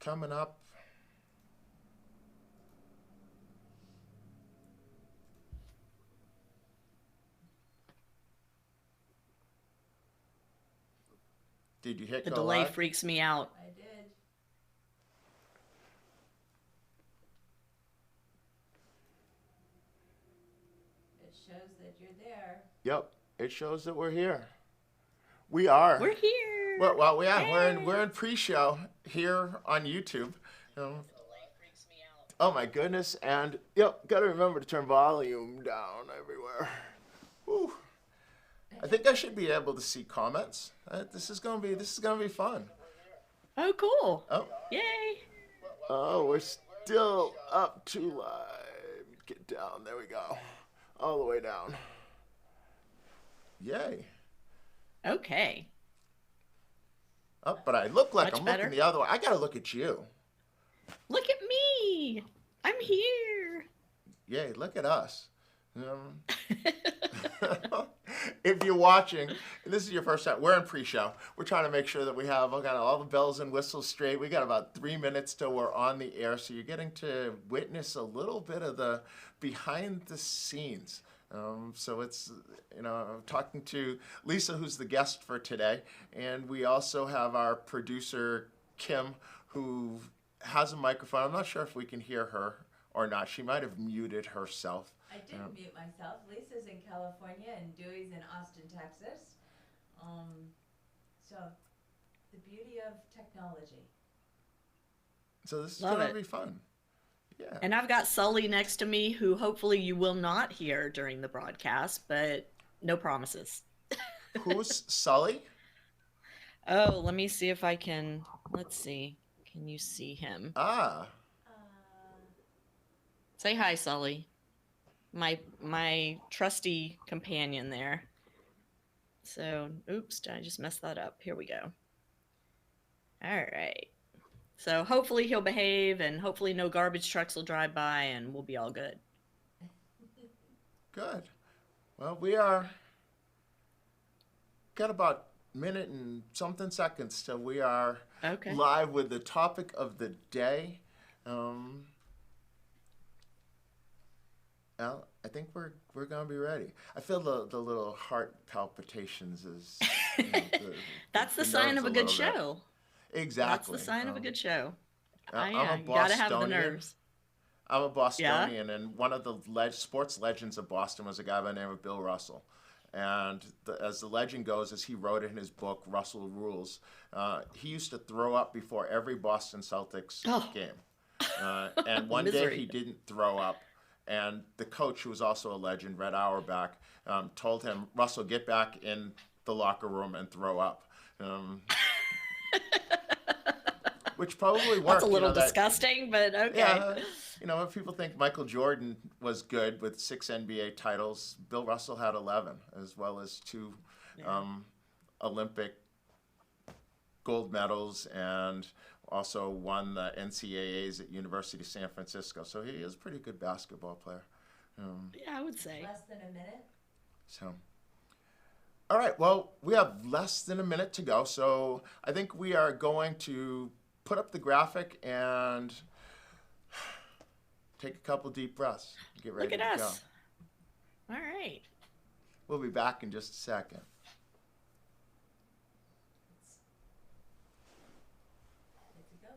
coming up. Did you hit The go delay live? freaks me out. I did. It shows that you're there. Yep, it shows that we're here. We are. We're here. Well, yeah, we're Hey. in pre-show here on YouTube. Um, oh my goodness, and yep, got to remember to turn volume down everywhere. Whew. I think I should be able to see comments. This is gonna be fun. Oh, cool. Oh, Yay. we're still up to live. Get down. There we go. All the way down. Yay. Okay. Oh, but I look like Much I'm looking better. the other way. I gotta look at you. Look at me. I'm here. Yay, look at us. If you're watching, and this is your first time, we're in pre-show. We're trying to make sure that we have all the bells and whistles straight. We got about 3 minutes till we're on the air, so you're getting to witness a little bit of the behind the scenes. So it's, I'm talking to Lisa, who's the guest for today, and we also have our producer, Kim, who has a microphone. I'm not sure if we can hear her or not. She might have muted herself. I didn't mute myself. Lisa's in California and Dewey's in Austin, Texas. So, the beauty of technology. So this is Love going to it. be fun. Yeah. And I've got Sully next to me, who hopefully you will not hear during the broadcast, but no promises. Who's Sully? Oh, let me see if I can. Let's see. Can you see him? Ah, Uh, Say hi, Sully. My trusty companion there. So, oops, I just messed that up. Here we go. All right. So hopefully he'll behave, and hopefully no garbage trucks will drive by, and we'll be all good. good. Well, we are got about minute and something seconds till we are Okay. live with the topic of the day. Um, well, I think we're gonna be ready. I feel the little heart palpitations is That's the the sign nerves of a a good little bit. show. That's the Exactly. sign of a good show. I'm a You gotta have the Bostonian. nerves. I'm a Yeah? Bostonian, and one of the sports legends of Boston was a guy by the name of Bill Russell. And as the legend goes, as he wrote it in his book, Russell Rules, he used to throw up before every Boston Celtics Oh, game. And one day he misery. didn't throw up. And the coach, who was also a legend, Red Auerbach, told him, Russell, get back in the locker room and throw up. Um, which probably That's a worked, little that. disgusting, but okay. Yeah, if people think Michael Jordan was good with 6 NBA titles, Bill Russell had 11, as well as two Yeah. Olympic gold medals, and also won the NCAAs at University of San Francisco. So he is a pretty good basketball player. Yeah, I would say. less than a minute. So, all right, well, we have less than a minute to go, so I think we are going to put up the graphic and take a couple deep breaths. Get ready Look at to go. us. All right. We'll be back in just a second. It's good to go.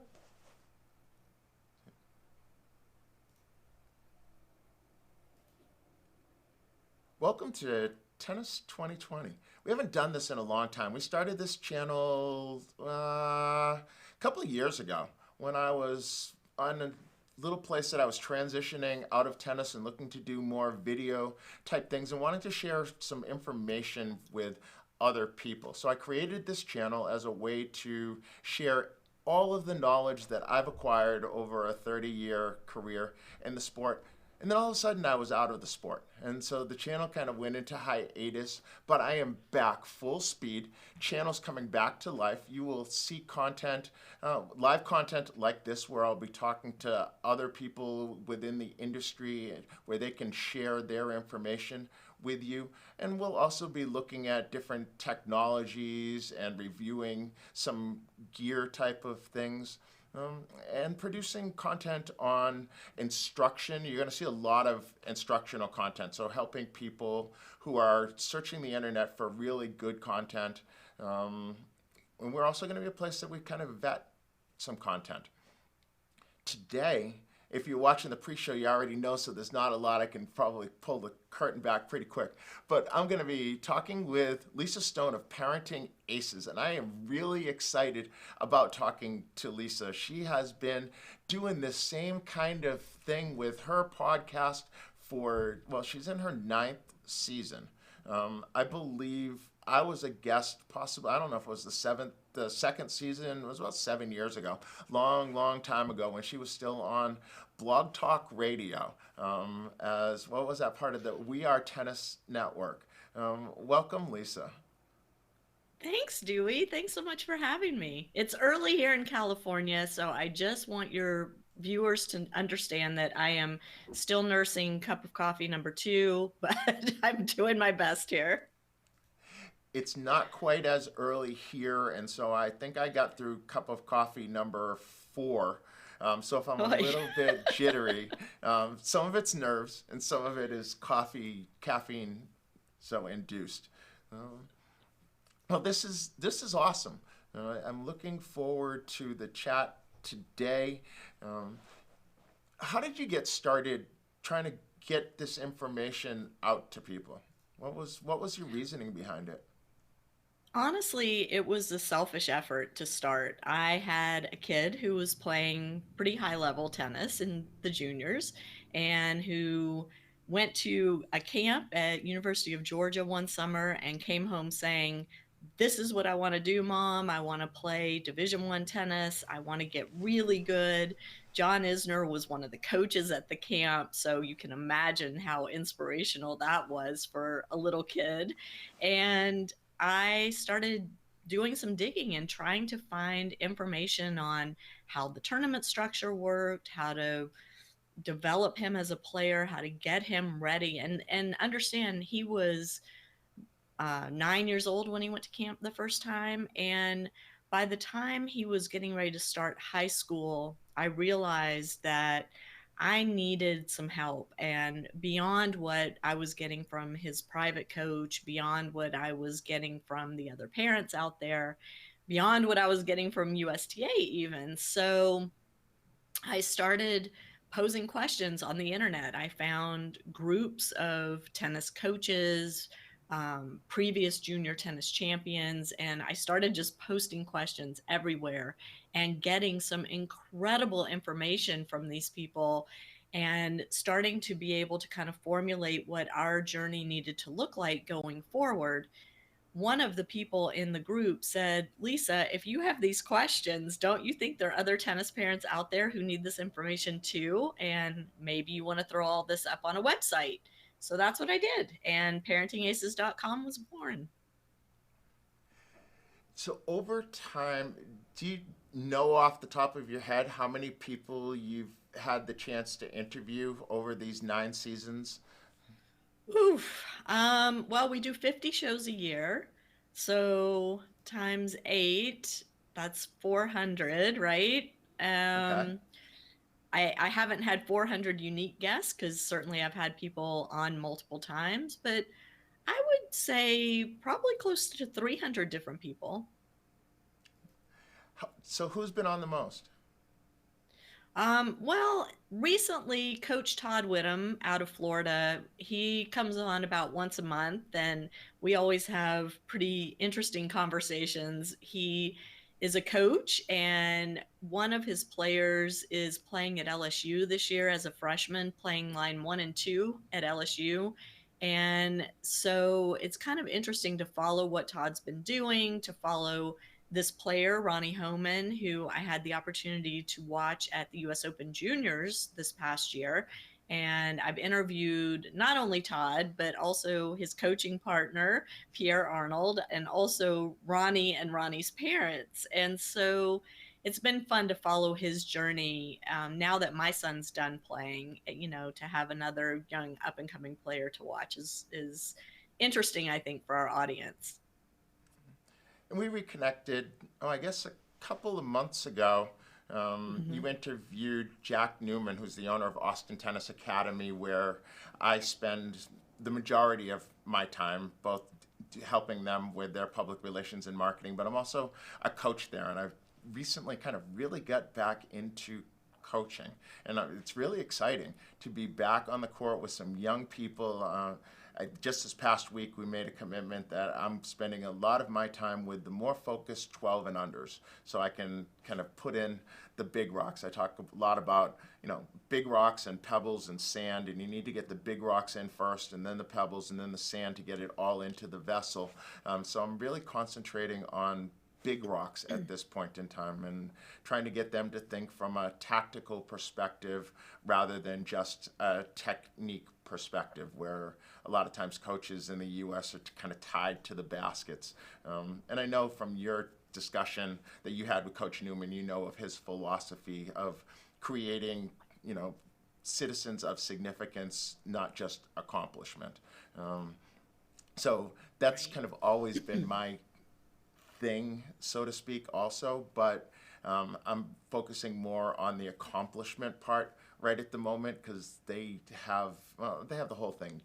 Welcome to Tennis 2020. We haven't done this in a long time. We started this channel a couple of years ago when I was on a little place that I was transitioning out of tennis and looking to do more video type things and wanting to share some information with other people. So I created this channel as a way to share all of the knowledge that I've acquired over a 30-year career in the sport. And then all of a sudden I was out of the sport. And so the channel kind of went into hiatus, but I am back full speed. Channel's coming back to life. You will see content, live content like this, where I'll be talking to other people within the industry where they can share their information. with you. And we'll also be looking at different technologies and reviewing some gear type of things. And producing content on instruction. You're going to see a lot of instructional content, so helping people who are searching the internet for really good content. And we're also going to be a place that we kind of vet some content. Today, if you're watching the pre-show, you already know, so there's not a lot. I can probably pull the curtain back pretty quick. But I'm going to be talking with Lisa Stone of Parenting Aces, and I am really excited about talking to Lisa. She has been doing this same kind of thing with her podcast for, well, she's in her ninth season. I believe I was a guest, possibly, I don't know if it was the second season, it was about 7 years ago, long time ago when she was still on Blog Talk Radio as, what was that, part of the We Are Tennis Network. Welcome, Lisa. Thanks, Dewey. Thanks so much for having me. It's early here in California, so I just want your viewers to understand that I am still nursing cup of coffee number 2, but I'm doing my best here. It's not quite as early here, and so I think I got through cup of coffee number 4. So if I'm a little bit jittery, some of it's nerves and some of it is caffeine, so induced. Well, this is awesome. I'm looking forward to the chat today. How did you get started trying to get this information out to people? What was your reasoning behind it? Honestly, it was a selfish effort to start. I had a kid who was playing pretty high level tennis in the juniors and who went to a camp at University of Georgia one summer and came home saying, "This is what I want to do, Mom. I want to play Division 1 tennis. I want to get really good." John Isner was one of the coaches at the camp, so you can imagine how inspirational that was for a little kid. And I started doing some digging and trying to find information on how the tournament structure worked, how to develop him as a player, how to get him ready, and understand he was 9 years old when he went to camp the first time. And by the time he was getting ready to start high school, I realized that I needed some help. And beyond what I was getting from his private coach, beyond what I was getting from the other parents out there, beyond what I was getting from USTA, even. So I started posing questions on the internet. I found groups of tennis coaches, previous junior tennis champions, and I started just posting questions everywhere and getting some incredible information from these people and starting to be able to kind of formulate what our journey needed to look like going forward. One of the people in the group said, "Lisa, if you have these questions, don't you think there are other tennis parents out there who need this information too? And maybe you want to throw all this up on a website." So that's what I did. And parentingaces.com was born. So over time, do you know off the top of your head how many people you've had the chance to interview over these 9 seasons? Oof. Well, we do 50 shows a year. So times 8, that's 400, right? Okay. I haven't had 400 unique guests because certainly I've had people on multiple times, but I would say probably close to 300 different people. So who's been on the most? Well, recently, Coach Todd Whittam out of Florida, he comes on about once a month, and we always have pretty interesting conversations. He is a coach, and one of his players is playing at LSU this year as a freshman, playing line 1 and 2 at LSU. And so it's kind of interesting to follow what Todd's been doing, to follow this player, Ronnie Homan, who I had the opportunity to watch at the US Open Juniors this past year. And I've interviewed not only Todd, but also his coaching partner, Pierre Arnold, and also Ronnie and Ronnie's parents. And so it's been fun to follow his journey. Now that my son's done playing, to have another young up and coming player to watch is interesting, I think, for our audience. And we reconnected, I guess a couple of months ago. Mm-hmm. You interviewed Jack Newman, who's the owner of Austin Tennis Academy, where I spend the majority of my time, both helping them with their public relations and marketing, but I'm also a coach there, and I've recently kind of really got back into coaching, and it's really exciting to be back on the court with some young people. Just this past week, we made a commitment that I'm spending a lot of my time with the more focused 12 and unders, so I can kind of put in the big rocks. I talk a lot about, big rocks and pebbles and sand, and you need to get the big rocks in first, and then the pebbles, and then the sand to get it all into the vessel. So I'm really concentrating on big rocks at this point in time and trying to get them to think from a tactical perspective rather than just a technique perspective, where a lot of times coaches in the U.S. are kind of tied to the baskets. And I know from your discussion that you had with Coach Newman, of his philosophy of creating, citizens of significance, not just accomplishment. So that's Right. kind of always been my thing, so to speak, also, but I'm focusing more on the accomplishment part right at the moment, because they have the whole thing.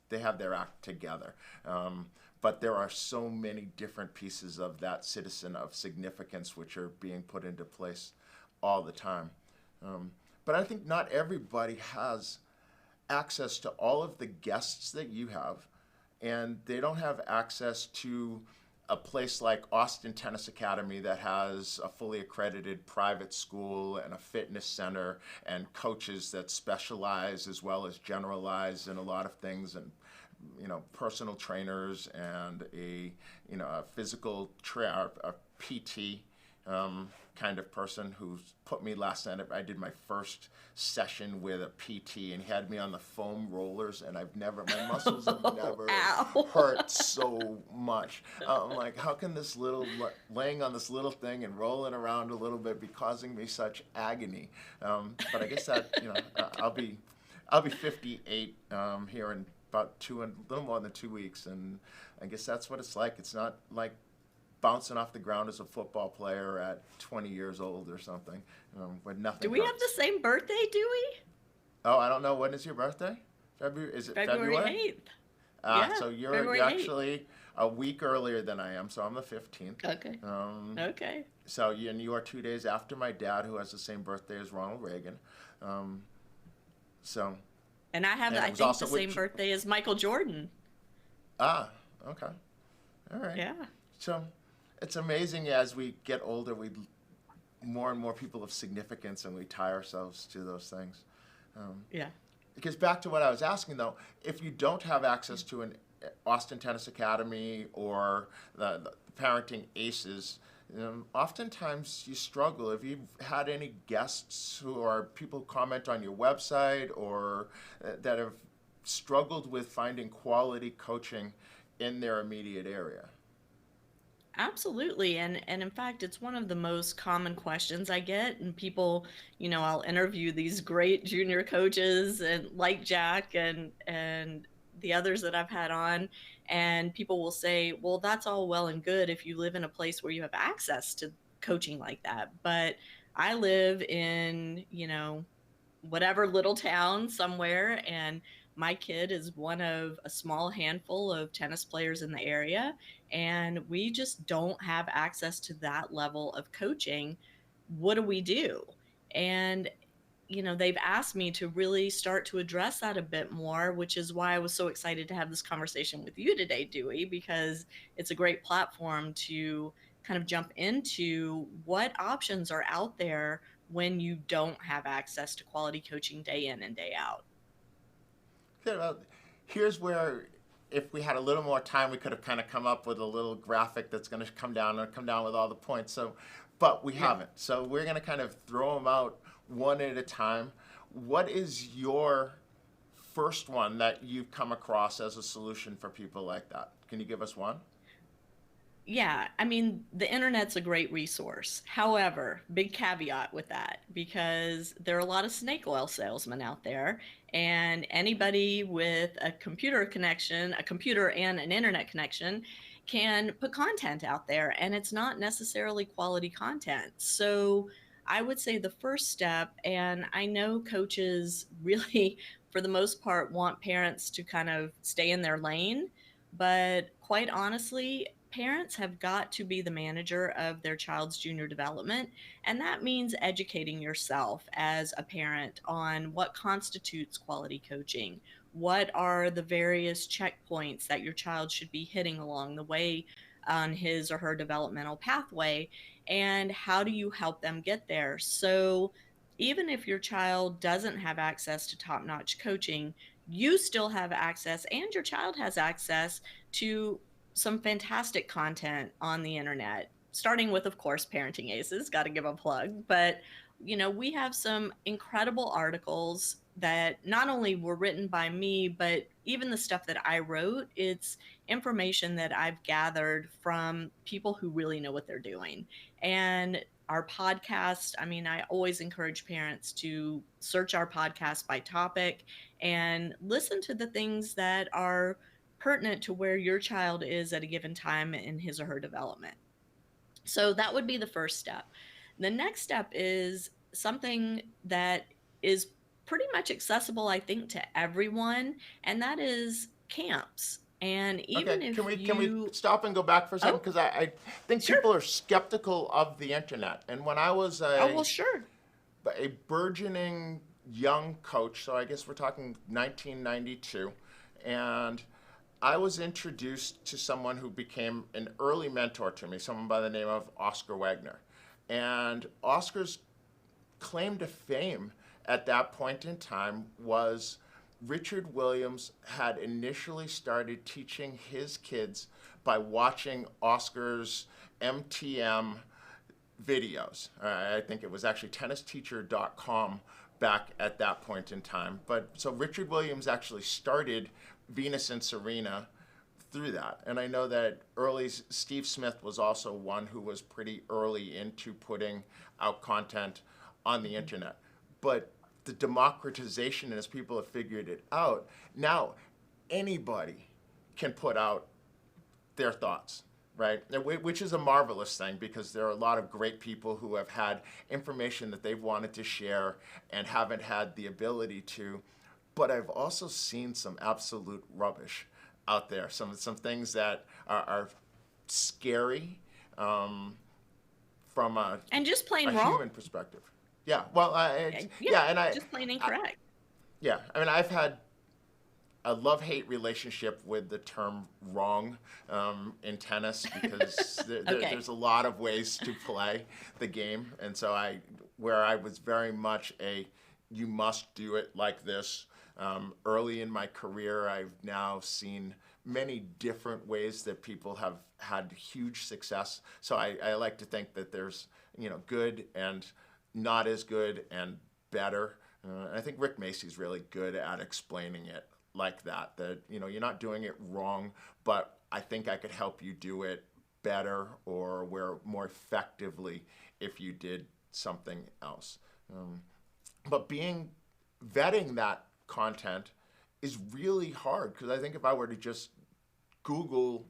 They have their act together. But there are so many different pieces of that citizen of significance which are being put into place all the time. But I think not everybody has access to all of the guests that you have, and they don't have access to a place like Austin Tennis Academy that has a fully accredited private school and a fitness center and coaches that specialize as well as generalize in a lot of things, and personal trainers and a physical a PT kind of person who's put me last night. I did my first session with a PT, and he had me on the foam rollers, and my muscles have never Ow. hurt so much. I'm like, how can this laying on this little thing and rolling around a little bit be causing me such agony? But I guess that, I'll be 58 here in about a little more than 2 weeks, and I guess that's what it's like. It's not like bouncing off the ground as a football player at 20 years old or something, where Do nothing we have the hurts. same birthday, Dewey? Oh, I don't know. When is your birthday? February? Is it February February? 8th. Yeah, So you're February 8th. actually a week earlier than I am. So I'm the 15th. Okay. Okay. And you are 2 days after my dad, who has the same birthday as Ronald Reagan. Um, so And and it I was think, also the same with birthday as Michael Jordan. okay, all right. Yeah. So it's amazing as we get older, more and more people of significance, and we tie ourselves to those things. Yeah. Because back to what I was asking, though, if you don't have access to an Austin Tennis Academy or the Parenting Aces, oftentimes you struggle. If you've had any guests who are people who comment on your website or that have struggled with finding quality coaching in their immediate area. Absolutely. And in fact, it's one of the most common questions I get. And people, I'll interview these great junior coaches and like Jack and the others that I've had on, and people will say, well, that's all well and good if you live in a place where you have access to coaching like that. But I live in, whatever little town somewhere, and my kid is one of a small handful of tennis players in the area, and we just don't have access to that level of coaching. What do we do? And they've asked me to really start to address that a bit more, which is why I was so excited to have this conversation with you today, Dewey, because it's a great platform to kind of jump into what options are out there when you don't have access to quality coaching day in and day out. Okay, well, here's where, if we had a little more time, we could have kind of come up with a little graphic that's going to come down with all the points. So, but we Yeah. haven't. So we're going to kind of throw them out one at a time. What is your first one that you've come across as a solution for people like that? Can you give us one? Yeah, I mean, the internet's a great resource. However, big caveat with that, because there are a lot of snake oil salesmen out there, and anybody with a computer connection, a computer and an internet connection, can put content out there, and it's not necessarily quality content. So I would say the first step, and I know coaches really, for the most part, want parents to kind of stay in their lane, but quite honestly, parents have got to be the manager of their child's junior development. And that means educating yourself as a parent on what constitutes quality coaching. What are the various checkpoints that your child should be hitting along the way on his or her developmental pathway? And how do you help them get there? So, even if your child doesn't have access to top notch coaching, you still have access, and your child has access to some fantastic content on the internet, starting with, of course, Parenting Aces, got to give a plug. But, we have some incredible articles that not only were written by me, but even the stuff that I wrote, it's information that I've gathered from people who really know what they're doing. And our podcast, I mean, I always encourage parents to search our podcast by topic and listen to the things that are pertinent to where your child is at a given time in his or her development. So that would be the first step. The next step is something that is pretty much accessible, I think, to everyone, and that is camps. And Okay, even can if we you, stop and go back for a second? oh, Because I think sure. people are skeptical of the internet. And when I was Oh, well, sure. a burgeoning young coach, so I guess we're talking 1992, and I was introduced to someone who became an early mentor to me, someone by the name of Oscar Wagner. And Oscar's claim to fame at that point in time was Richard Williams had initially started teaching his kids by watching Oscar's MTM videos. I think it was actually tennisteacher.com back at that point in time. But so Richard Williams actually started Venus and Serena through that. And I know that early Steve Smith was also one who was pretty early into putting out content on the internet. But the democratization, as people have figured it out, now anybody can put out their thoughts, right? Which is a marvelous thing because there are a lot of great people who have had information that they've wanted to share and haven't had the ability to. But I've also seen some absolute rubbish out there. Some things that are scary from And just a plain wrong. human perspective. Yeah, well, Yeah, yeah, and just plain I, incorrect. yeah, I mean, I've had a love-hate relationship with the term wrong in tennis because Okay. there's a lot of ways to play the game, and so where I was very much a you must do it like this. Early in my career, I've now seen many different ways that people have had huge success. So I like to think that there's good and not as good and better. I think Rick Macy's really good at explaining it like that. That you're not doing it wrong, but I think I could help you do it better or where more effectively if you did something else. But vetting that content is really hard because I think if I were to just Google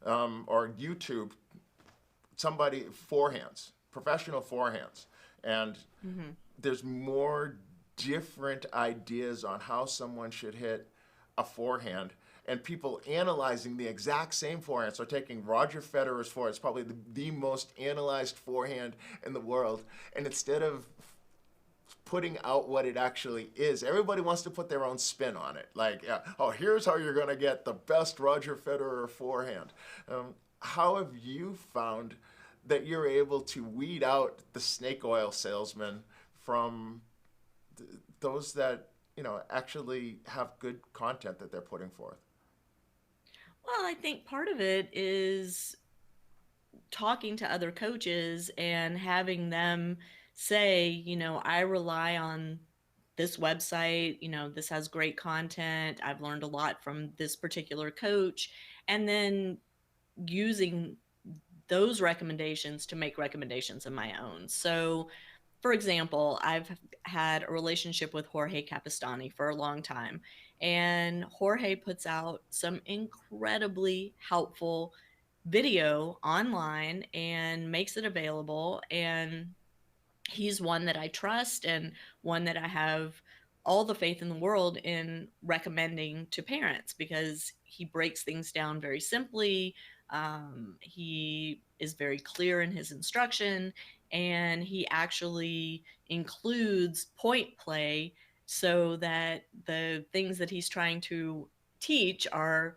or YouTube somebody forehands, professional forehands, and Hmm. there's more different ideas on how someone should hit a forehand and people analyzing the exact same forehand. So taking Roger Federer's forehand, it's probably the most analyzed forehand in the world, and instead of putting out what it actually is, everybody wants to put their own spin on it. Like, yeah, oh, here's how you're going to get the best Roger Federer forehand. How have you found that you're able to weed out the snake oil salesman from those that actually have good content that they're putting forth? Well, I think part of it is talking to other coaches and having them say, I rely on this website, this has great content. I've learned a lot from this particular coach. And then using those recommendations to make recommendations of my own. So, for example, I've had a relationship with Jorge Capistani for a long time, and Jorge puts out some incredibly helpful video online and makes it available. And he's one that I trust and one that I have all the faith in the world in recommending to parents because he breaks things down very simply. He is very clear in his instruction, and he actually includes point play so that the things that he's trying to teach are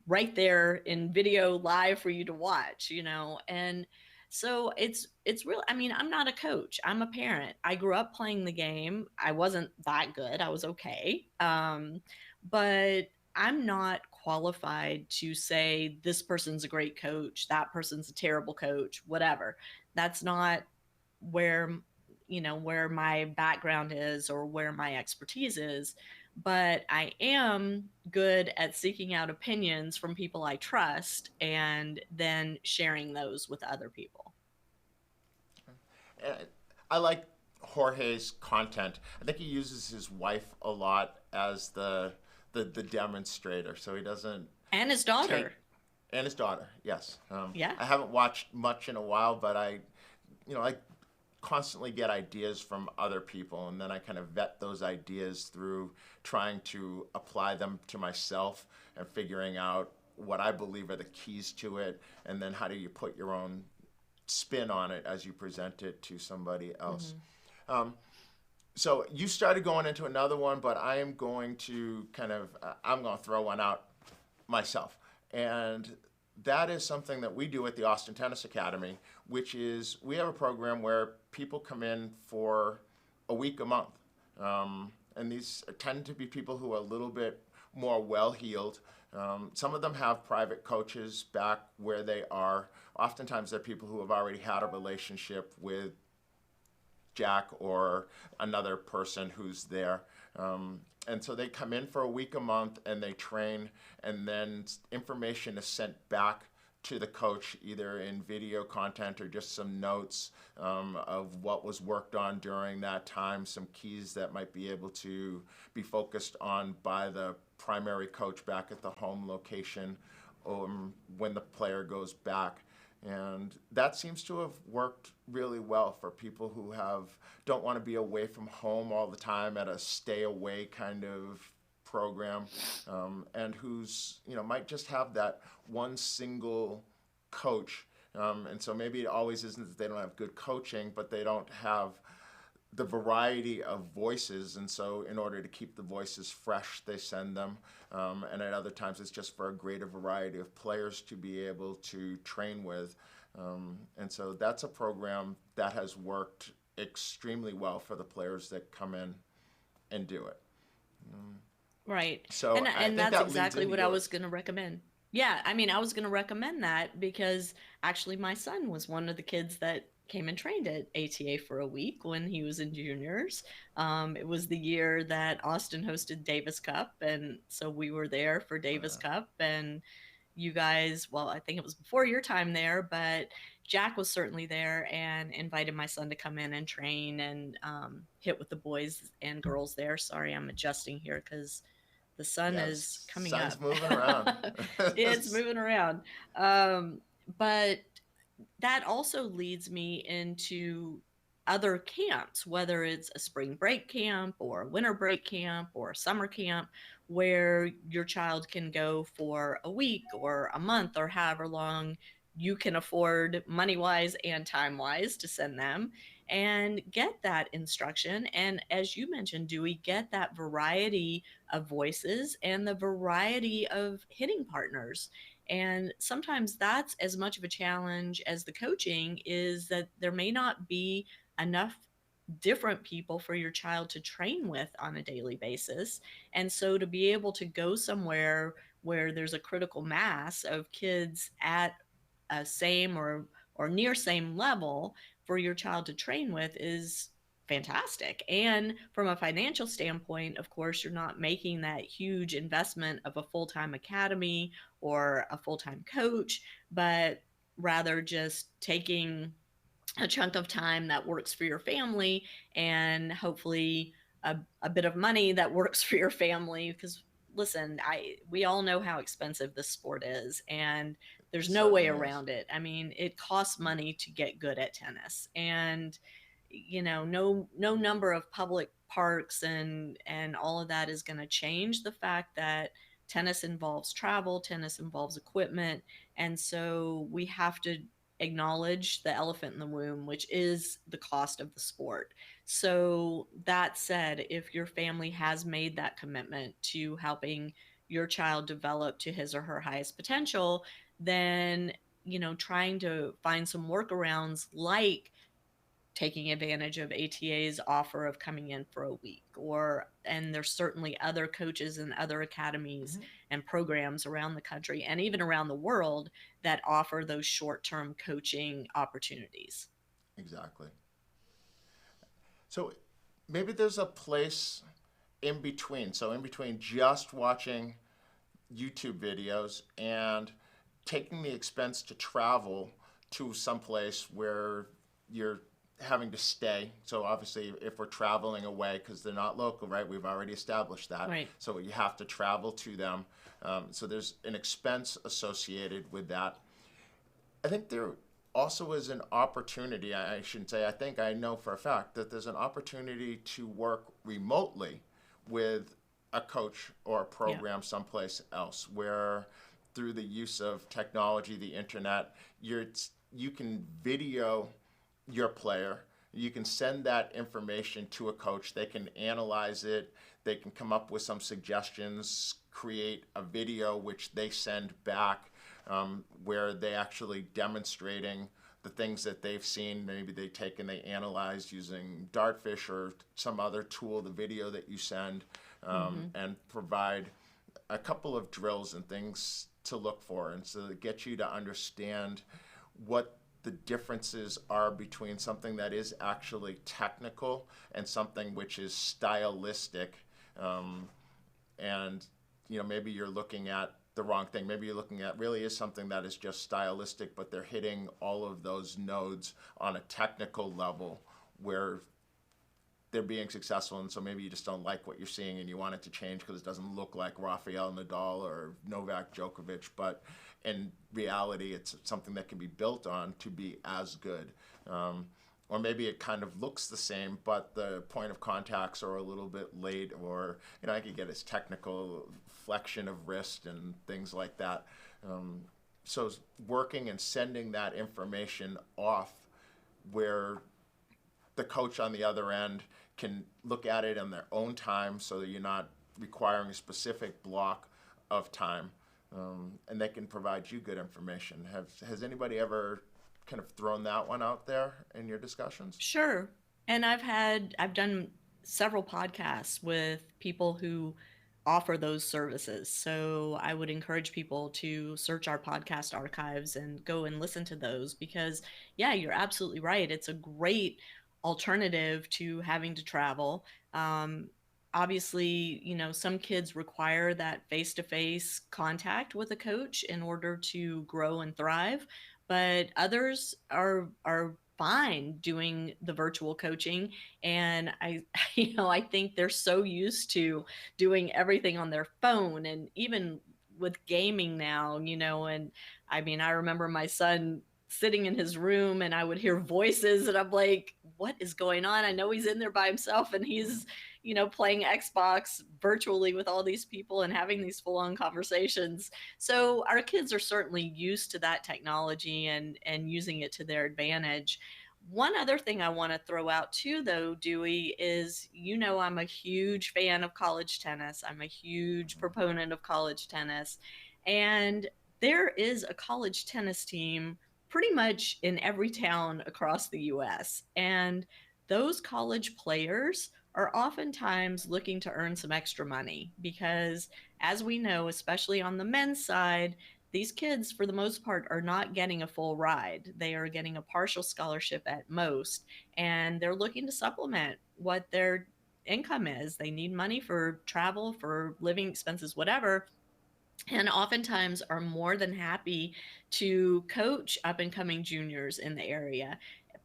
right there in video live for you to watch, and so it's real. I mean, I'm not a coach. I'm a parent. I grew up playing the game. I wasn't that good. I was okay. But I'm not qualified to say this person's a great coach, that person's a terrible coach, whatever. That's not where where my background is or where my expertise is, but I am good at seeking out opinions from people I trust and then sharing those with other people. And I like Jorge's content. I think he uses his wife a lot as the demonstrator, so he doesn't And his take daughter. and his daughter. Yes, Yeah. I haven't watched much in a while, but I constantly get ideas from other people, and then I kind of vet those ideas through trying to apply them to myself and figuring out what I believe are the keys to it, and then how do you put your own spin on it as you present it to somebody else. Hmm. Um, so you started going into another one, but I am going to I'm going to throw one out myself. And that is something that we do at the Austin Tennis Academy, which is we have a program where people come in for a week, a month. And these tend to be people who are a little bit more well heeled. Some of them have private coaches back where they are. Oftentimes, they're people who have already had a relationship with Jack or another person who's there. And so they come in for a week, a month, and they train, and then information is sent back to the coach, either in video content or just some notes of what was worked on during that time, some keys that might be able to be focused on by the primary coach back at the home location when the player goes back. And that seems to have worked really well for people who don't want to be away from home all the time at a stay away kind of program, and who's might just have that one single coach, and so maybe it always isn't that they don't have good coaching, but they don't have the variety of voices, and so in order to keep the voices fresh, they send them. And at other times, it's just for a greater variety of players to be able to train with. And so that's a program that has worked extremely well for the players that come in and do it. Right. So And I and think that's that leads exactly into what I was yours. going to recommend. Yeah, I mean, I was going to recommend that because actually my son was one of the kids that came and trained at ATA for a week when he was in juniors. It was the year that Austin hosted Davis Cup, and so we were there for Davis Uh, Cup. And you guys, well, I think it was before your time there, but Jack was certainly there and invited my son to come in and train and hit with the boys and girls there. Sorry, I'm adjusting here because the sun is yes, coming sun's up. moving around. It's moving around. Um, but that also leads me into other camps, whether it's a spring break camp or a winter break camp or a summer camp, where your child can go for a week or a month or however long you can afford money wise and time wise to send them and get that instruction. And as you mentioned, Dewey, get that variety of voices and the variety of hitting partners. And sometimes that's as much of a challenge as the coaching is that there may not be enough different people for your child to train with on a daily basis. And so to be able to go somewhere where there's a critical mass of kids at a same or near same level for your child to train with is fantastic. And from a financial standpoint, of course, you're not making that huge investment of a full-time academy or a full-time coach, but rather just taking a chunk of time that works for your family and hopefully a bit of money that works for your family. Because listen, I we all know how expensive this sport is, and It there's no way certainly is. around it. I mean, it costs money to get good at tennis, and no number of public parks and all of that is going to change the fact that tennis involves travel, tennis involves equipment, and so we have to acknowledge the elephant in the room, which is the cost of the sport. So that said, if your family has made that commitment to helping your child develop to his or her highest potential, then trying to find some workarounds like taking advantage of ATA's offer of coming in for a week, or and there's certainly other coaches and other academies Hmm. and programs around the country and even around the world that offer those short-term coaching opportunities. Exactly. So maybe there's a place in between. So in between just watching YouTube videos and taking the expense to travel to some place where you're having to stay. So obviously, if we're traveling away, because they're not local, right? We've already established that. Right. So you have to travel to them. So there's an expense associated with that. I think there also is an opportunity. I shouldn't say I think, I know for a fact that there's an opportunity to work remotely with a coach or a Yeah. program someplace else where through the use of technology, the internet, you can video your player. You can send that information to a coach. They can analyze it. They can come up with some suggestions, create a video which they send back, where they actually demonstrating the things that they've seen. Maybe they take and they analyze using Dartfish or some other tool, the video that you send, Mm-hmm. and provide a couple of drills and things to look for, and so to get you to understand what the differences are between something that is actually technical and something which is stylistic. Um, and maybe you're looking at the wrong thing. Maybe you're looking at really is something that is just stylistic, but they're hitting all of those nodes on a technical level where they're being successful, and so maybe you just don't like what you're seeing and you want it to change because it doesn't look like Rafael Nadal or Novak Djokovic, but in reality it's something that can be built on to be as good. Or maybe it kind of looks the same, but the point of contacts are a little bit late, or I could get its technical flexion of wrist and things like that. Um, so working and sending that information off where the coach on the other end can look at it in their own time so that you're not requiring a specific block of time, and they can provide you good information. Has anybody ever kind of thrown that one out there in your discussions? Sure. And I've done several podcasts with people who offer those services. So I would encourage people to search our podcast archives and go and listen to those because yeah, you're absolutely right. It's a great alternative to having to travel. Um, Obviously, some kids require that face-to-face contact with a coach in order to grow and thrive, but others are fine doing the virtual coaching. And I I think they're so used to doing everything on their phone, and even with gaming now, and I mean, I remember my son sitting in his room and I would hear voices and I'm like, what is going on? I know he's in there by himself and he's playing Xbox virtually with all these people and having these full on conversations. So our kids are certainly used to that technology and using it to their advantage. One other thing I want to throw out too, though, Dewey, is I'm a huge fan of college tennis. I'm a huge proponent of college tennis. And there is a college tennis team pretty much in every town across the US. And those college players are oftentimes looking to earn some extra money because, as we know, especially on the men's side, these kids, for the most part, are not getting a full ride. They are getting a partial scholarship at most, and they're looking to supplement what their income is. They need money for travel, for living expenses, whatever. and oftentimes are more than happy to coach up and coming juniors in the area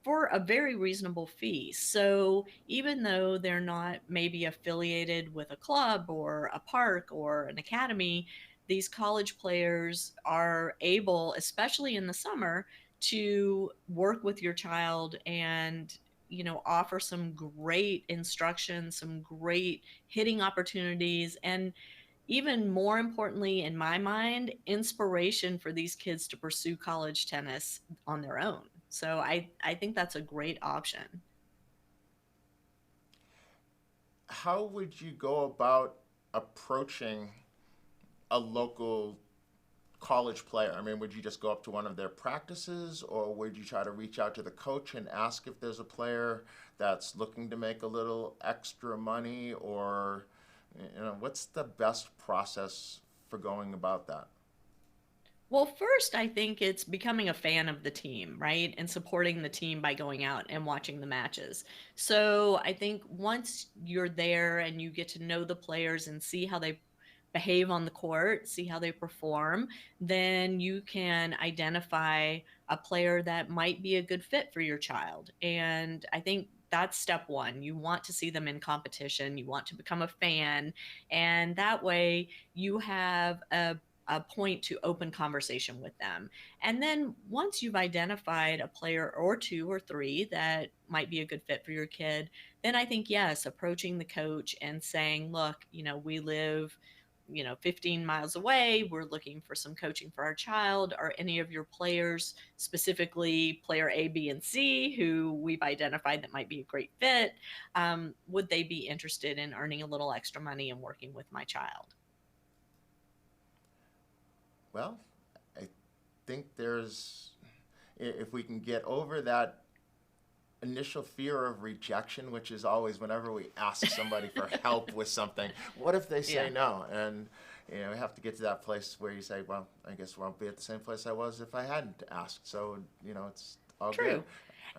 for a very reasonable fee. So even though they're not maybe affiliated with a club or a park or an academy, these college players are able, especially in the summer, to work with your child and offer some great instruction, some great hitting opportunities, and even more importantly, in my mind, inspiration for these kids to pursue college tennis on their own. So I think that's a great option. How would you go about approaching a local college player? I mean, would you just go up to one of their practices, or would you try to reach out to the coach and ask if there's a player that's looking to make a little extra money, or what's the best process for going about that? Well, first, I think it's becoming a fan of the team, right? And supporting the team by going out and watching the matches. So I think once you're there and you get to know the players and see how they behave on the court, see how they perform, then you can identify a player that might be a good fit for your child. And I think that's step one. You want to see them in competition, you want to become a fan, and that way you have a point to open conversation with them. And then once you've identified a player or two or three that might be a good fit for your kid, then I think, yes, approaching the coach and saying, look, we live 15 miles away. We're looking for some coaching for our child. Are any of your players, specifically player A, B, and C, who we've identified that might be a great fit, would they be interested in earning a little extra money and working with my child? Well, I think if we can get over that initial fear of rejection, which is always whenever we ask somebody for help with something, what if they say Yeah, no? And we have to get to that place where you say, well, I guess I won't be at the same place I was if I hadn't asked. So it's all good. true.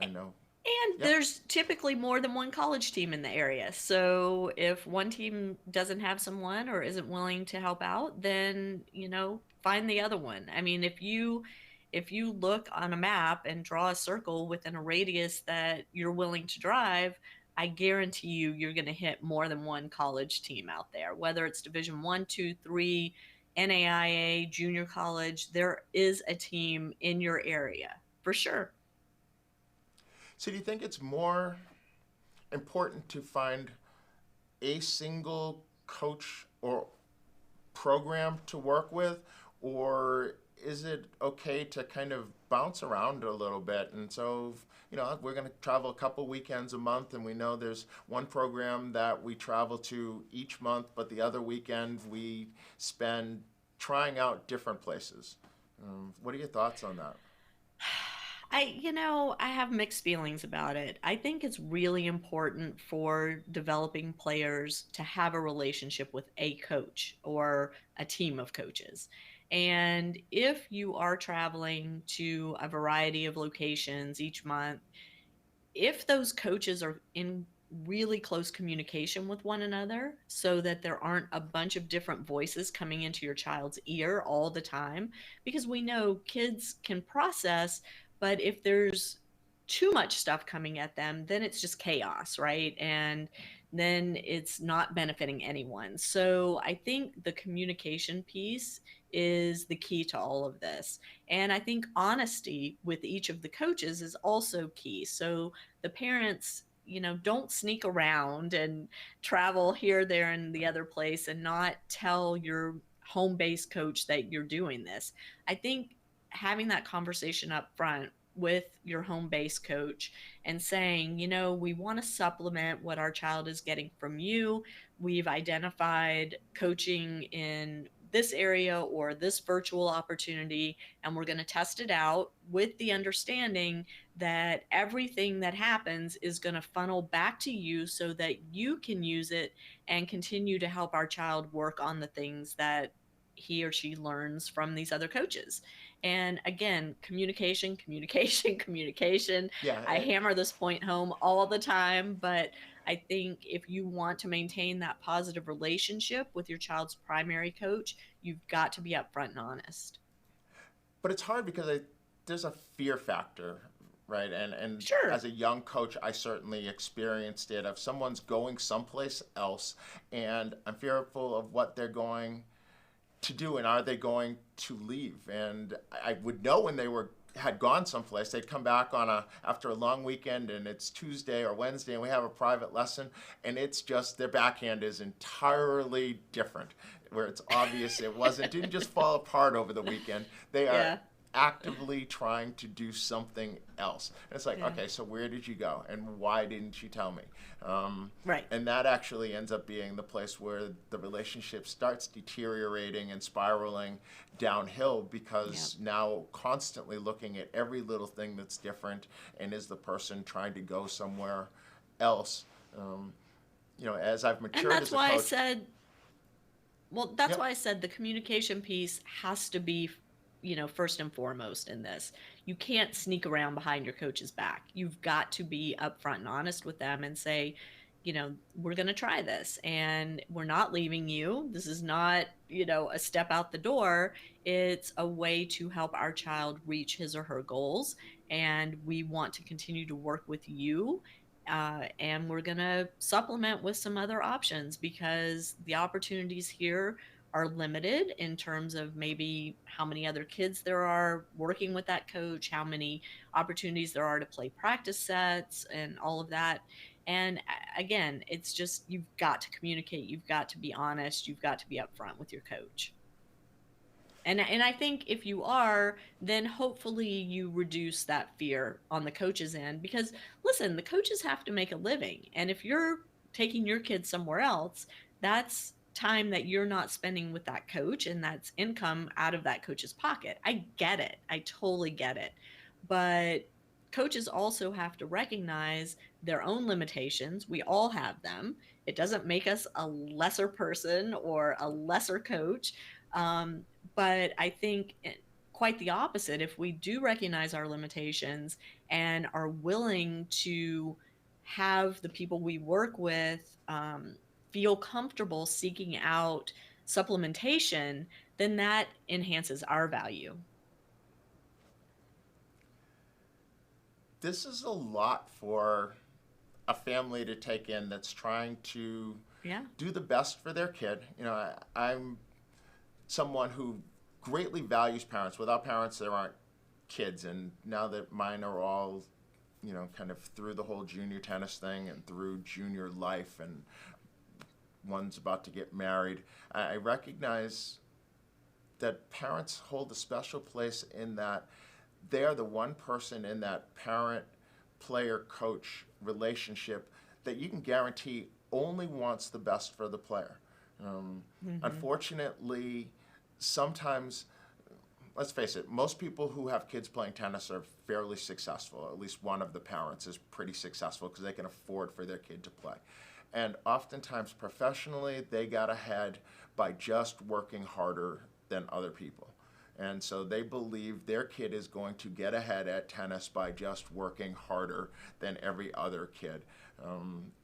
I know. And Yep. there's typically more than one college team in the area. So if one team doesn't have someone or isn't willing to help out, then, find the other one. I mean, if you look on a map and draw a circle within a radius that you're willing to drive, I guarantee you're going to hit more than one college team out there, whether it's Division 1, 2, 3, NAIA, junior college, there is a team in your area for sure. So do you think it's more important to find a single coach or program to work with, or is it okay to kind of bounce around a little bit? And so, we're going to travel a couple weekends a month, and we know there's one program that we travel to each month, but the other weekend we spend trying out different places. What are your thoughts on that? I have mixed feelings about it. I think it's really important for developing players to have a relationship with a coach or a team of coaches. And if you are traveling to a variety of locations each month, if those coaches are in really close communication with one another so that there aren't a bunch of different voices coming into your child's ear all the time, because we know kids can process, but if there's too much stuff coming at them, then it's just chaos, right? And then it's not benefiting anyone. So I think the communication piece is the key to all of this. And I think honesty with each of the coaches is also key. So the parents, don't sneak around and travel here, there, and the other place and not tell your home base coach that you're doing this. I think having that conversation up front with your home base coach and saying, we want to supplement what our child is getting from you. We've identified coaching in this area or this virtual opportunity, and we're going to test it out with the understanding that everything that happens is going to funnel back to you so that you can use it and continue to help our child work on the things that he or she learns from these other coaches. And again, communication, communication, communication. Yeah, I hammer this point home all the time, but I think if you want to maintain that positive relationship with your child's primary coach, you've got to be upfront and honest. But it's hard because there's a fear factor, right? And Sure. as a young coach, I certainly experienced it of someone's going someplace else, and I'm fearful of what they're going to do, and are they going to leave? And I would know when they had gone someplace. They'd come back after a long weekend, and it's Tuesday or Wednesday, and we have a private lesson, and it's just their backhand is entirely different, where it's obvious didn't just fall apart over the weekend. They are Yeah. actively trying to do something else. And it's like, Yeah. okay, so where did you go, and why didn't you tell me? Right. And that actually ends up being the place where the relationship starts deteriorating and spiraling downhill, because now constantly looking at every little thing that's different, and is the person trying to go somewhere else. As I've And matured that's as a why I coach. said, well, that's Yep. why I said the communication piece has to be, first and foremost in this. You can't sneak around behind your coach's back. You've got to be upfront and honest with them and say, we're going to try this and we're not leaving you. This is not, a step out the door. It's a way to help our child reach his or her goals. And we want to continue to work with you, and we're going to supplement with some other options because the opportunities here are limited in terms of maybe how many other kids there are working with that coach, how many opportunities there are to play practice sets, and all of that. And again, it's just you've got to communicate, you've got to be honest, you've got to be upfront with your coach. And I think if you are, then hopefully you reduce that fear on the coach's end, because listen, the coaches have to make a living. And if you're taking your kids somewhere else, that's time that you're not spending with that coach, and that's income out of that coach's pocket. I get it. I totally get it. But coaches also have to recognize their own limitations. We all have them. It doesn't make us a lesser person or a lesser coach. Um, but I think quite the opposite. If we do recognize our limitations and are willing to have the people we work with feel comfortable seeking out supplementation, then that enhances our value. This is a lot for a family to take in that's trying to Yeah. do the best for their kid. I'm someone who greatly values parents. Without parents, there aren't kids. And now that mine are all, kind of through the whole junior tennis thing and through junior life, and one's about to get married, I recognize that parents hold a special place in that they are the one person in that parent player coach relationship that you can guarantee only wants the best for the player. Mm-hmm. Unfortunately, sometimes, let's face it, most people who have kids playing tennis are fairly successful. At least one of the parents is pretty successful because they can afford for their kid to play. And oftentimes, professionally, they got ahead by just working harder than other people. And so they believe their kid is going to get ahead at tennis by just working harder than every other kid.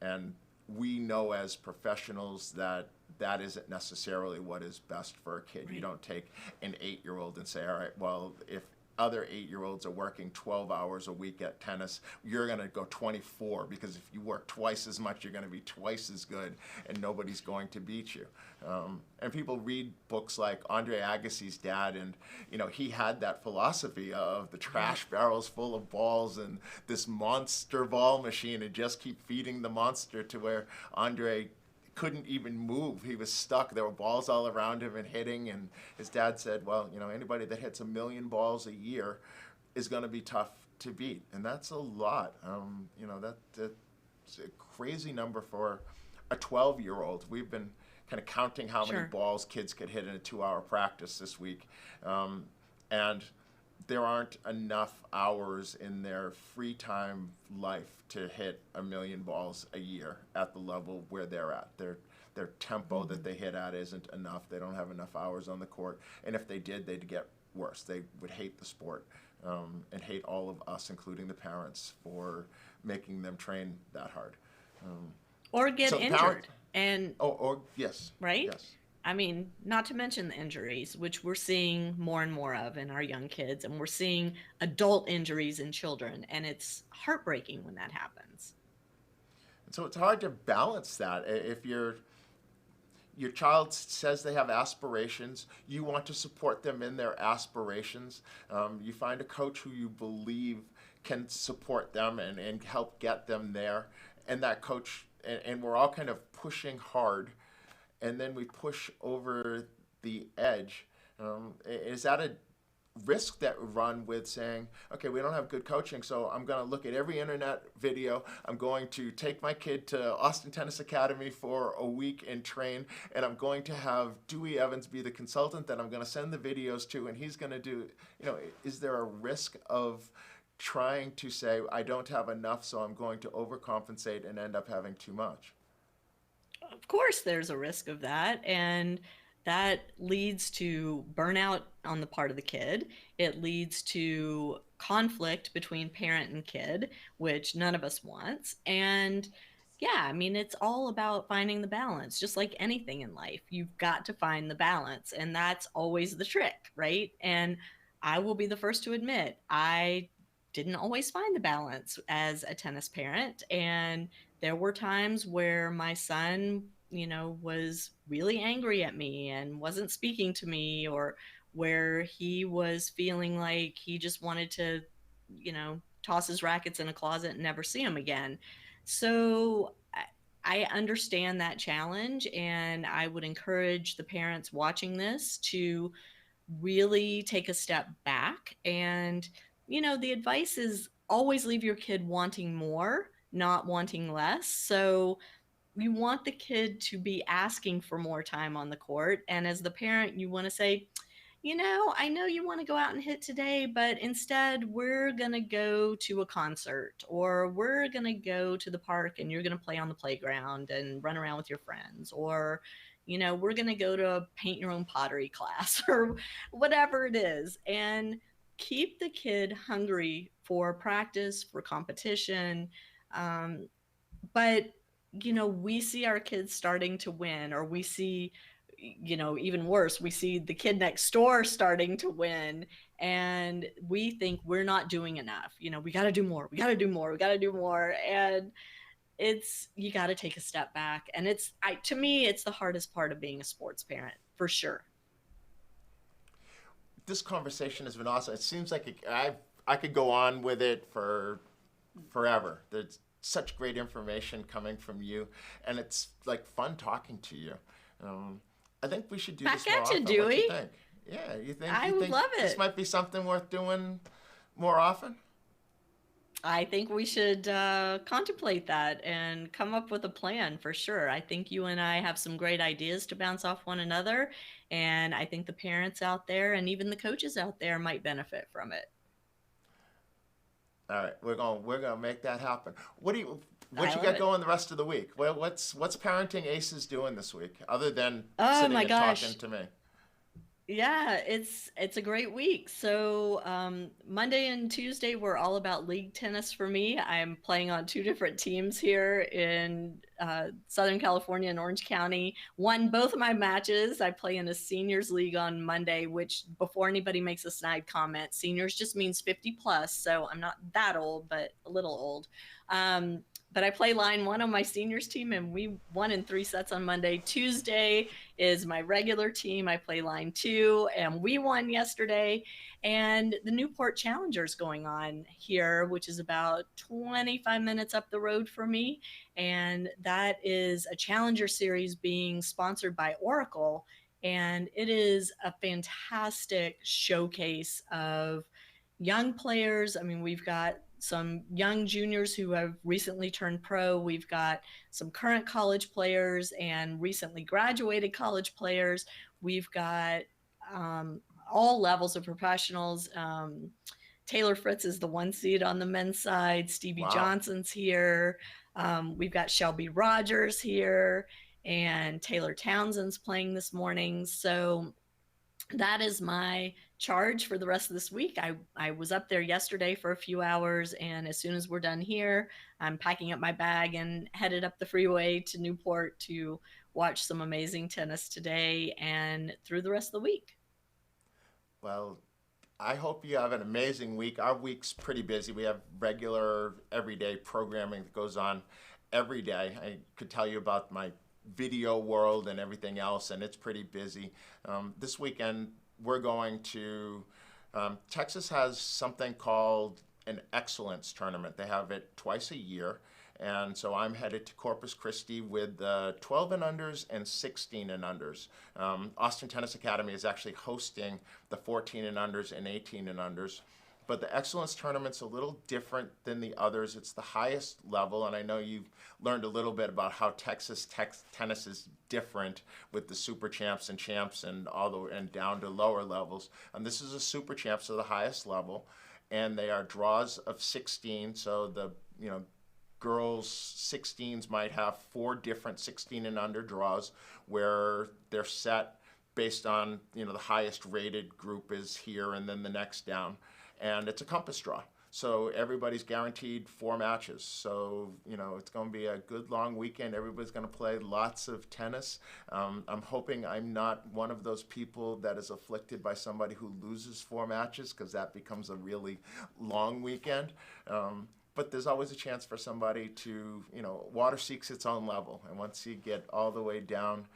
And we know as professionals that that isn't necessarily what is best for a kid. Right. You don't take an 8-year-old and say, all right, well, if other 8-year-olds are working 12 hours a week at tennis, you're going to go 24, because if you work twice as much, you're going to be twice as good, and nobody's going to beat you. And people read books like Andre Agassi's dad, and he had that philosophy of the trash barrels full of balls and this monster ball machine, and just keep feeding the monster to where Andre couldn't even move. He was stuck. There were balls all around him and hitting. And his dad said, well, anybody that hits 1,000,000 balls a year is going to be tough to beat. And that's a lot. That's a crazy number for a 12-year-old. We've been kind of counting how many Sure. balls kids could hit in a 2-hour practice this week. And there aren't enough hours in their free time life to hit 1,000,000 balls a year at the level where they're at. Their tempo that they hit at isn't enough. They don't have enough hours on the court. And if they did, they'd get worse. They would hate the sport, and hate all of us, including the parents, for making them train that hard. or get So the parent, injured. And or yes, right? yes. I mean, not to mention the injuries, which we're seeing more and more of in our young kids, and we're seeing adult injuries in children, and it's heartbreaking when that happens. And so it's hard to balance that. If your child says they have aspirations, you want to support them in their aspirations. You find a coach who you believe can support them and help get them there. And that coach, and we're all kind of pushing hard, and then we push over the edge. Is that a risk that run with saying, okay, we don't have good coaching, so I'm going to look at every internet video. I'm going to take my kid to Austin Tennis Academy for a week and train, and I'm going to have Dewey Evans be the consultant that I'm going to send the videos to, and he's going to do, is there a risk of trying to say, I don't have enough, so I'm going to overcompensate and end up having too much? Of course, there's a risk of that. And that leads to burnout on the part of the kid. It leads to conflict between parent and kid, which none of us wants. And yeah, I mean, it's all about finding the balance, just like anything in life. You've got to find the balance, and that's always the trick, right? And I will be the first to admit, I didn't always find the balance as a tennis parent. And there were times where my son, was really angry at me and wasn't speaking to me, or where he was feeling like he just wanted to, toss his rackets in a closet and never see him again. So I understand that challenge, and I would encourage the parents watching this to really take a step back. And, the advice is always leave your kid wanting more, not wanting less. So you want the kid to be asking for more time on the court. And as the parent, you want to say, I know you want to go out and hit today, but instead we're going to go to a concert, or we're going to go to the park and you're going to play on the playground and run around with your friends, or, we're going to go to a paint your own pottery class or whatever it is. And keep the kid hungry for practice, for competition. Um, but we see our kids starting to win, or we see, even worse, we see the kid next door starting to win, and we think we're not doing enough. We got to do more, we got to do more, we got to do more. And it's, you got to take a step back. And to me, it's the hardest part of being a sports parent, for sure. This conversation has been awesome. It seems like I could go on with it for forever. There's such great information coming from you, and it's like fun talking to you. I think we should do Back this more at you, often. Dewey. What do you think? Yeah, I you would think love this it. might be something worth doing more often? I think we should contemplate that and come up with a plan for sure. I think you and I have some great ideas to bounce off one another. And I think the parents out there and even the coaches out there might benefit from it. All right, we're gonna make that happen. What I you love got it. going the rest of the week? What's parenting aces doing this week other than Oh sitting my and talking gosh. to me? Yeah, it's a great week. So Monday and Tuesday were all about league tennis for me. I'm playing on two different teams here in Southern California and Orange County. Won both of my matches. I play in a seniors league on Monday, which, before anybody makes a snide comment, seniors just means 50 plus. So I'm not that old, but a little old. But I play line one on my seniors team, and we won in 3 sets on Monday. Tuesday is my regular team. I play line two, and we won yesterday. And the Newport Challenger is going on here, which is about 25 minutes up the road for me. And that is a Challenger series being sponsored by Oracle. And it is a fantastic showcase of young players. I mean, we've got some young juniors who have recently turned pro. We've got some current college players and recently graduated college players. We've got all levels of professionals. Taylor Fritz is the one seed on the men's side. Stevie Wow. Johnson's here. We've got Shelby Rogers here, and Taylor Townsend's playing this morning. So that is my charge for the rest of this week. I was up there yesterday for a few hours, and as soon as we're done here, I'm packing up my bag and headed up the freeway to Newport to watch some amazing tennis today and through the rest of the week. Well, I hope you have an amazing week. Our week's pretty busy. We have regular, everyday programming that goes on every day. I could tell you about my video world and everything else, and it's pretty busy. This weekend, we're going to, Texas has something called an excellence tournament. They have it twice a year. And so I'm headed to Corpus Christi with 12 and unders and 16 and unders. Austin Tennis Academy is actually hosting the 14 and unders and 18 and unders. But the Excellence Tournament's a little different than the others. It's the highest level, and I know you've learned a little bit about how Texas tennis is different with the Super Champs and Champs and and down to lower levels. And this is a Super Champs, so the highest level, and they are draws of 16. So the girls 16s might have 4 different 16 and under draws where they're set based on the highest rated group is here and then the next down, and it's a compass draw, so everybody's guaranteed 4 matches. So it's going to be a good long weekend. Everybody's going to play lots of tennis. I'm hoping I'm not one of those people that is afflicted by somebody who loses 4 matches, because that becomes a really long weekend. But there's always a chance for somebody to, water seeks its own level. And once you get all the way down,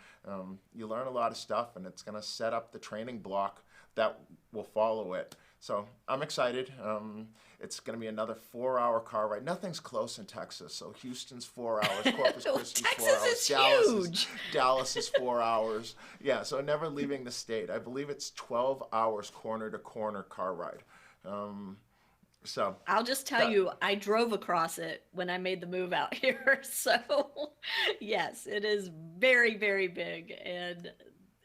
you learn a lot of stuff, and it's going to set up the training block that will follow it. So I'm excited. It's going to be another 4-hour car ride. Nothing's close in Texas. So Houston's 4 hours, Corpus Christi's 4 hours, Texas is huge. Dallas is 4 hours. Yeah, so never leaving the state. I believe it's 12 hours corner to corner car ride. So I'll just tell you, I drove across it when I made the move out here. So yes, it is very, very big. And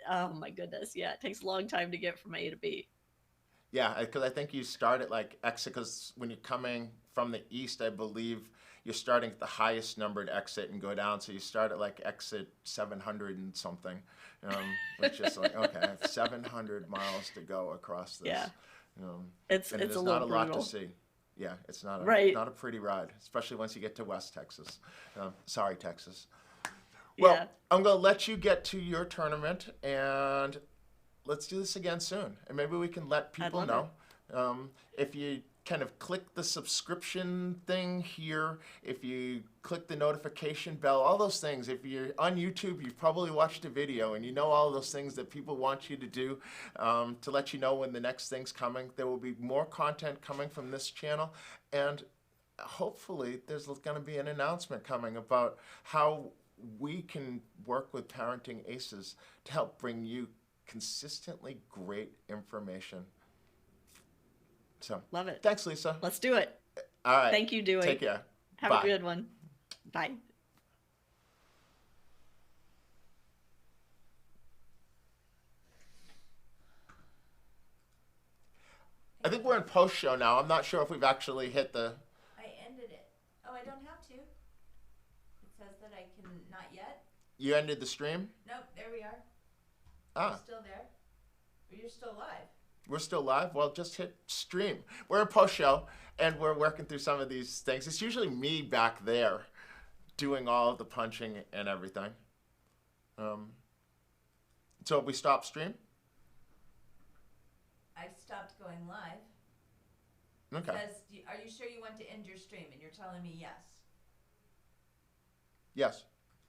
oh my goodness, yeah, it takes a long time to get from A to B. Yeah, because I think you start at like exit, because when you're coming from the east, I believe you're starting at the highest numbered exit and go down. So you start at like exit 700 and something, which is like, okay, I have 700 miles to go across this. Yeah. It's a not little a lot brutal. to see. Yeah, it's not Right. not a pretty ride, especially once you get to West Texas. Sorry, Texas. Well, Yeah. I'm going to let you get to your tournament, and let's do this again soon. And maybe we can let people love know. If you kind of click the subscription thing here, if you click the notification bell, all those things. If you're on YouTube, you've probably watched a video and you know all those things that people want you to do to let you know when the next thing's coming. There will be more content coming from this channel, and hopefully there's going to be an announcement coming about how we can work with Parenting Aces to help bring you consistently great information. So, Love it. thanks, Lisa. Let's do it. All right. Thank you, Dewey. Take care. Have Bye. a good one. Bye. I think we're in post show now. I'm not sure if we've actually hit the. I ended it. Oh, I don't have to. It says that I can not yet. You ended the stream? Nope, there we are. Ah, You're still there. But you're still live. we're still live? Well, just hit stream. We're in post show, and we're working through some of these things. It's usually me back there doing all of the punching and everything. So we stop stream? I stopped going live. Okay. Are you sure you want to end your stream? And you're telling me yes. Yes.